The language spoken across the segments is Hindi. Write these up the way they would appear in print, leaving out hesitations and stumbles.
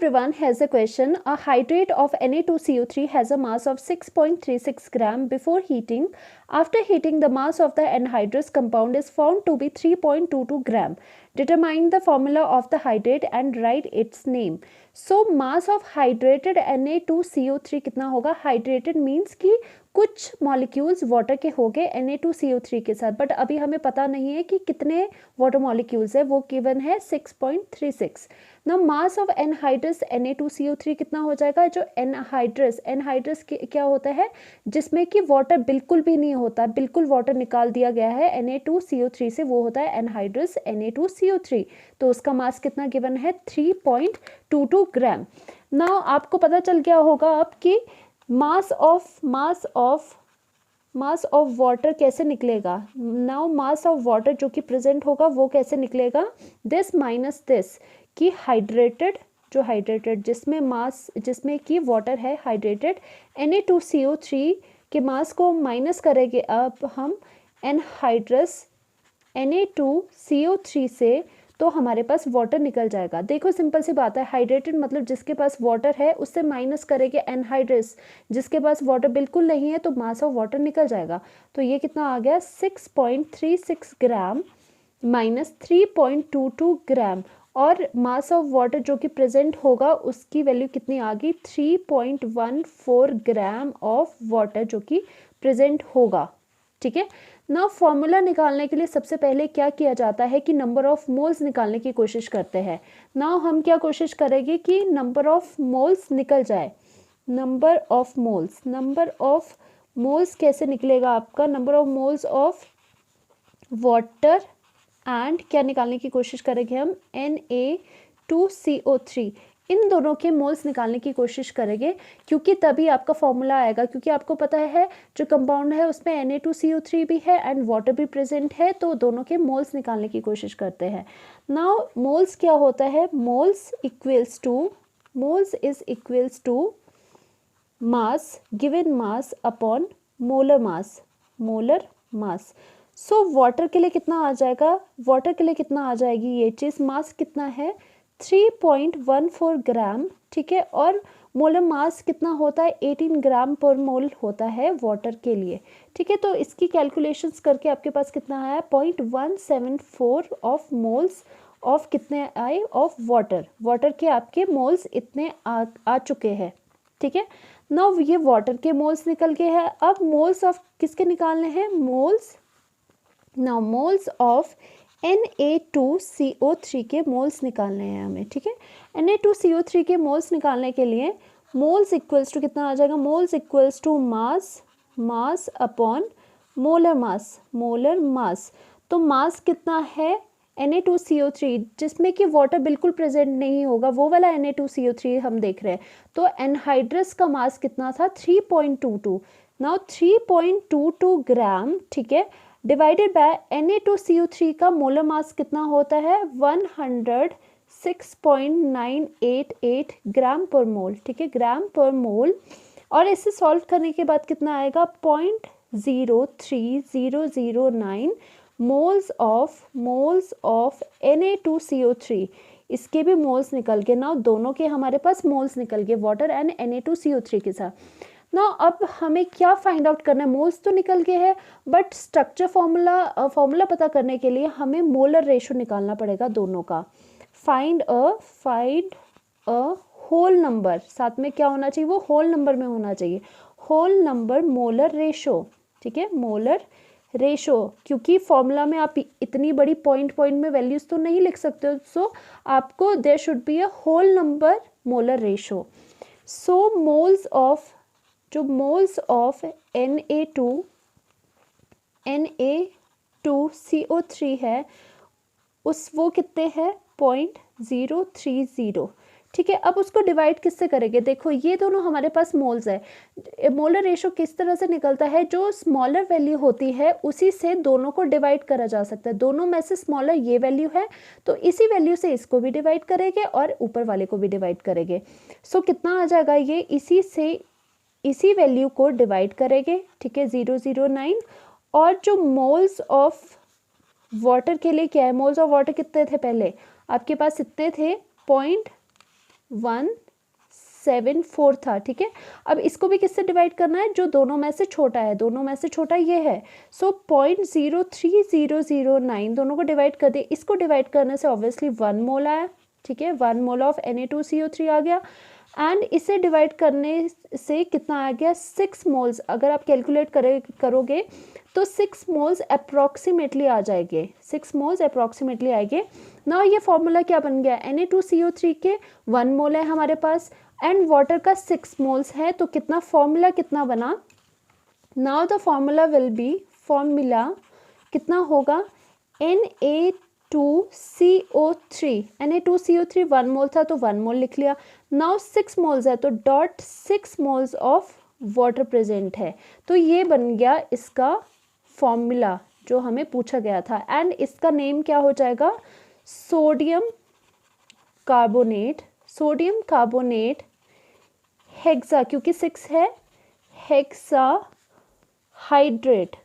everyone has a question. A hydrate of Na2CO3 has a mass of 6.36 gram before heating. After heating, the mass of the anhydrous compound is found to be 3.22 gram. Determine the formula of the hydrate and write its name. So mass of hydrated Na2CO3 कितना होगा? Hydrated means कि कुछ मॉलिक्यूल्स वाटर के हो गए Na2CO3 के साथ, बट अभी हमें पता नहीं है कि कितने वाटर मॉलिक्यूल्स है, वो गिवन है 6.36. ना मास ऑफ एनहाइड्रस Na2CO3 कितना हो जाएगा? जो एनहाइड्रस क्या होता है? जिसमें कि वाटर बिल्कुल भी नहीं होता, बिल्कुल वाटर निकाल दिया गया है Na2CO3 से, वो होता है एनहाइड्रस Na2CO3. तो उसका मास कितना गिवन है? 3.22 ग्राम. नाउ आपको पता चल गया होगा अब कि मास ऑफ वाटर कैसे निकलेगा. नाउ मास ऑफ वाटर जो कि प्रेजेंट होगा वो कैसे निकलेगा? दिस माइनस दिस, कि हाइड्रेटेड जिसमें कि वाटर है हाइड्रेटेड Na2CO3 के मास को माइनस करेंगे अब हम एनहाइड्रस Na2CO3 से, तो हमारे पास वाटर निकल जाएगा. देखो सिंपल सी बात है, हाइड्रेटेड मतलब जिसके पास वाटर है, उससे माइनस करेंगे एनहाइड्रस जिसके पास वाटर बिल्कुल नहीं है, तो मास ऑफ वाटर निकल जाएगा. तो ये कितना आ गया? 6.36 ग्राम माइनस 3.22 ग्राम. और मास ऑफ वाटर जो कि प्रेजेंट होगा उसकी वैल्यू कितनी आ गई? 3.14 ग्राम ऑफ वाटर जो कि प्रेजेंट होगा. ठीक है ना. फॉर्मूला निकालने के लिए सबसे पहले क्या किया जाता है कि नंबर ऑफ मोल्स निकालने की कोशिश करते हैं. ना हम क्या कोशिश करेंगे कि नंबर ऑफ मोल्स निकल जाए. नंबर ऑफ मोल्स कैसे निकलेगा आपका? Number of moles of water and क्या निकालने की कोशिश करेंगे हम? Na2CO3. इन दोनों के मोल्स निकालने की कोशिश करेंगे, क्योंकि तभी आपका फॉर्मूला आएगा. क्योंकि आपको पता है जो कंपाउंड है उसमें Na2CO3 भी है एंड वाटर भी प्रेजेंट है, तो दोनों के मोल्स निकालने की कोशिश करते हैं. नाउ मोल्स क्या होता है? Moles is equals to mass, given mass upon molar mass. So water के लिए कितना आ जाएगा? वाटर के लिए कितना आ जाएगी ये चीज़? मास कितना है? 3.14 ग्राम. ठीक है. और मोलर मास कितना होता है? 18 ग्राम पर मोल होता है वाटर के लिए. ठीक है. तो इसकी कैलकुलेशंस करके आपके पास कितना आया? 0.174 ऑफ मोल्स ऑफ कितने आए? ऑफ वाटर के आपके मोल्स इतने आ चुके हैं. ठीक है. नाउ ये वाटर के मोल्स निकल गए हैं. अब मोल्स ऑफ किसके निकालने हैं? मोल्स ऑफ Na2CO3 के मोल्स निकालने हैं हमें. ठीक है. Na2CO3 के मोल्स निकालने के लिए मोल्स इक्वल्स टू कितना आ जाएगा? Moles equals to mass upon molar mass. तो मास कितना है? Na2CO3 जिसमें कि वाटर बिल्कुल प्रेजेंट नहीं होगा, वो वाला Na2CO3 हम देख रहे हैं. तो एनहाइड्रस का मास कितना था? 3.22. नाउ 3.22 ग्राम. ठीक है. डिवाइडेड बाय Na2CO3 का मोलर मास कितना होता है? 106.988 ग्राम पर मोल. ठीक है. ग्राम पर मोल. और इसे सॉल्व करने के बाद कितना आएगा? 0.03009 मोल्स ऑफ Na2CO3. इसके भी मोल्स निकल गए. ना दोनों के हमारे पास मोल्स निकल गए, वाटर एंड Na2CO3 के साथ. ना अब हमें क्या फाइंड आउट करना है? मोल्स तो निकल गए हैं, बट स्ट्रक्चर फॉर्मूला पता करने के लिए हमें मोलर रेशो निकालना पड़ेगा दोनों का. Find a whole number. साथ में क्या होना चाहिए? वो होल नंबर में होना चाहिए. Whole number molar ratio. ठीक है. मोलर रेशो, क्योंकि फॉर्मूला में आप इतनी बड़ी पॉइंट में वैल्यूज तो नहीं लिख सकते हो. सो आपको there should be a whole number molar ratio. So moles of Na2CO3 है वो कितने हैं? 0.030. ठीक है. अब उसको डिवाइड किससे करेंगे? देखो ये दोनों हमारे पास मोल्स है. मोलर रेशो किस तरह से निकलता है? जो स्मॉलर वैल्यू होती है उसी से दोनों को डिवाइड करा जा सकता है. दोनों में से स्मॉलर ये वैल्यू है, तो इसी वैल्यू से इसको भी डिवाइड करेंगे और ऊपर वाले को भी डिवाइड करेंगे. सो कितना आ जाएगा ये? इसी वैल्यू को डिवाइड करेंगे. ठीक है. 009. और जो मोल्स ऑफ वाटर के लिए क्या है? मोल्स ऑफ वाटर कितने थे पहले आपके पास? इतने थे 0.174 था, ठीक है। अब इसको भी किससे डिवाइड करना है, जो दोनों में से छोटा है, दोनों में से छोटा ये है, सो 0.03009 दोनों को डिवाइड कर दे। इसको डिवाइड करने से ऑब्वियसली 1 मोल आया, ठीक है, 1 मोल ऑफ Na2CO3 आ गया। एंड इसे डिवाइड करने से कितना आ गया, 6 मोल्स। अगर आप कैलकुलेट करोगे तो 6 मोल्स अप्रॉक्सीमेटली आ जाएंगे, 6 मोल्स अप्रॉक्सीमेटली आएंगे। नाउ ये फॉर्मूला क्या बन गया, Na2CO3 के 1 मोल है हमारे पास एंड वाटर का 6 मोल्स है, तो कितना फॉर्मूला कितना बना, now the formula will be, formula कितना होगा, Na2CO3, Na2CO3 1 मोल था तो 1 मोल लिख लिया। नाउ 6 मोल्स है तो dot 6 moles of water present है, तो ये बन गया इसका फॉर्मूला जो हमें पूछा गया था। एंड इसका नेम क्या हो जाएगा, sodium carbonate, sodium carbonate hexa, क्योंकि 6 है, हेक्सा हाइड्रेट,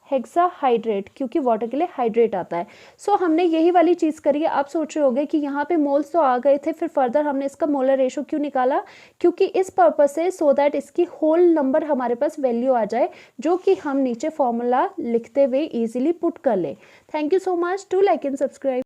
हेक्सा हाइड्रेट, क्योंकि वाटर के लिए हाइड्रेट आता है। सो हमने यही वाली चीज़ करी है। आप सोच रहे होंगे कि यहाँ पे मोल्स तो आ गए थे, फिर फर्दर हमने इसका मोलर रेशो क्यों निकाला, क्योंकि इस पर्पस से, सो दैट इसकी होल नंबर हमारे पास वैल्यू आ जाए, जो कि हम नीचे फॉर्मूला लिखते हुए ईजिली पुट कर ले। Thank you so much, to like and subscribe.